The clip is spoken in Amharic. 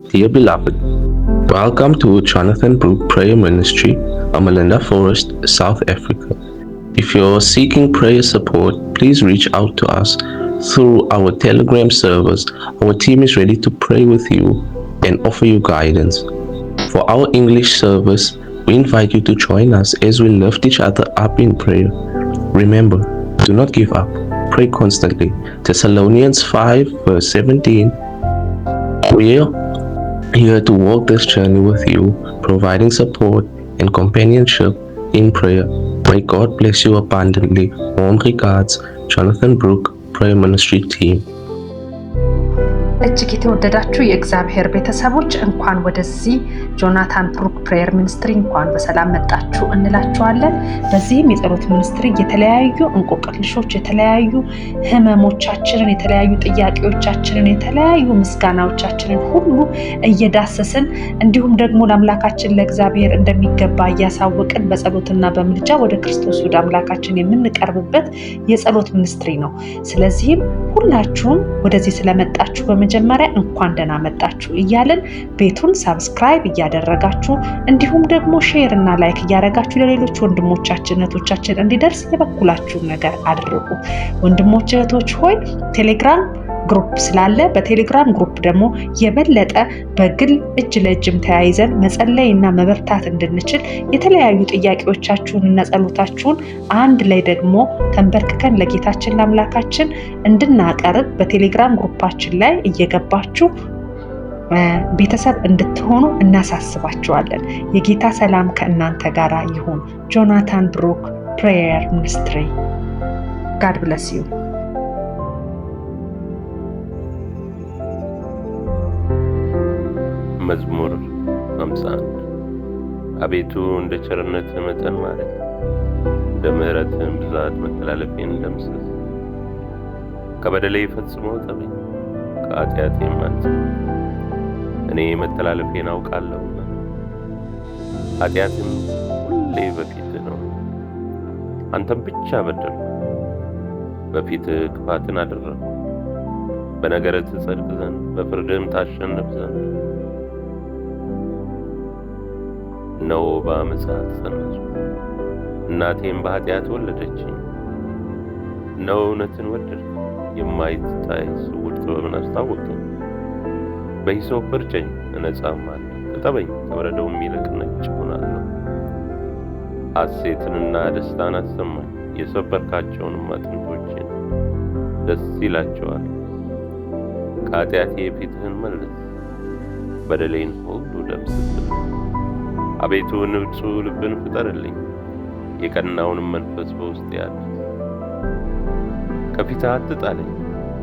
Dear beloved, welcome to Jonathan Brook Prayer Ministry, Amalinda Forest, South Africa. If you're seeking prayer support, please reach out to us through our Telegram servers. Our team is ready to pray with you and offer you guidance. For our English service, we invite you to join us as we lift each other up in prayer. Remember, do not give up. Pray constantly. Thessalonians 5 verse 17. We're here to walk this journey with you, providing support and companionship in prayer. May God bless you abundantly. Warm regards, Jonathan Brook, Prayer Ministry Team. እጅግ የተወደዳችሁ የእግዚአብሔር ቤተሰቦች እንኳን ወደዚህ ጆናታን ብሩክ ፕሬየር ሚኒስትሪ እንኳን በሰላም መጣችሁ እንላችኋለን። በዚህም የጸሎት ሚኒስትሪ የተለያዩ እንቆቅልሾች፣ የተለያዩ ህመሞቻችንን፣ የተለያዩ ጥያቄዎቻችንን፣ የተለያዩ ምስጋናዎቻችንን ሁሉ እየዳሰስን እንዲሁም ደግሞ ለአምላካችን ለእግዚአብሔር እንደሚገባ እያሳወቅን በጸሎትና በምልጃ ወደ ክርስቶስ ወደ አምላካችን የምንቀርብበት የጸሎት ሚኒስትሪ ነው። ስለዚህም ሁላችሁም ወደዚህ ስለመጣችሁ በመጀመሪያ እንኳን ደህና መጣችሁ እያልን ቤቱን ሰብስክራይብ እያደረጋችሁ እንዲሁም ደግሞ ሼር እና ላይክ እያደረጋችሁ ለሌሎች ወንድሞቻችን እህቶቻችን እንዲደርስ የበኩላችሁን ነገር አድርጉ። ወንድሞች እህቶች ሆይ ቴሌግራም ግሩፕ ስላለ በቴሌግራም ግሩፕ ደግሞ የበለጠ በግል እጅ ለእጅም ተያይዘን መጸለይና መበርታት እንድንችል የተለያዩ ጥያቄዎቻችሁን እና ጸሎታችሁን አንድ ላይ ደግሞ ተንበርክከን ለጌታችን ለአምላካችን እንድናቀርብ በቴሌግራም ግሩፓችን ላይ እየገባችሁ ቤተሰብ እንድትሆኑ እናሳስባችኋለን። የጌታ ሰላም ከእናንተ ጋር ይሁን። ጆናታን ብሩክ ፕሬየር ሚኒስትሪ God bless you. መዝሙር 51 አቤቱ እንደ ቸርነትህ መጠን ማረኝ፣ እንደ ምሕረትህም ብዛት መተላለፌን ደምስስ። ከበደሌ ፈጽሞ እጠበኝ፣ ከኃጢአቴም አንጻኝ። እኔ መተላለፌን አውቃለሁና ኃጢአትም ሁሌ በፊትህ ነው። አንተም ብቻ በደልሁ፣ በፊትህ ክፋትን አደረግሁ። በነገርህ ትጸድቅ ዘንድ በፍርድህም ታሸንፍ ዘንድ እነሆ በዓመፃ ተፀነስሁ፣ እናቴም በኃጢአት ወለደችኝ። እነሆ እውነትን ወደድሁ፣ የማይታይ ስውር ጥበብን አስታወቅኸኝ። በሂሶጵ እርጨኝ እነጻማለሁ፣ እጠበኝ ከበረዶውም ይልቅ ነጭ እሆናለሁ። ሐሴትንና ደስታን አሰማኝ፣ የሰበርካቸውንም አጥንቶቼን ደስ ይላቸዋል። ከኃጢአቴ ፊትህን መልስ፣ በደሌን ሁሉ ደምስስልኝ። አቤቱ ንጹሕ ልብን ፍጠርልኝ፣ የቀናውንም መንፈስ በውስጤ አድስ። ከፊትህ አትጣለኝ፣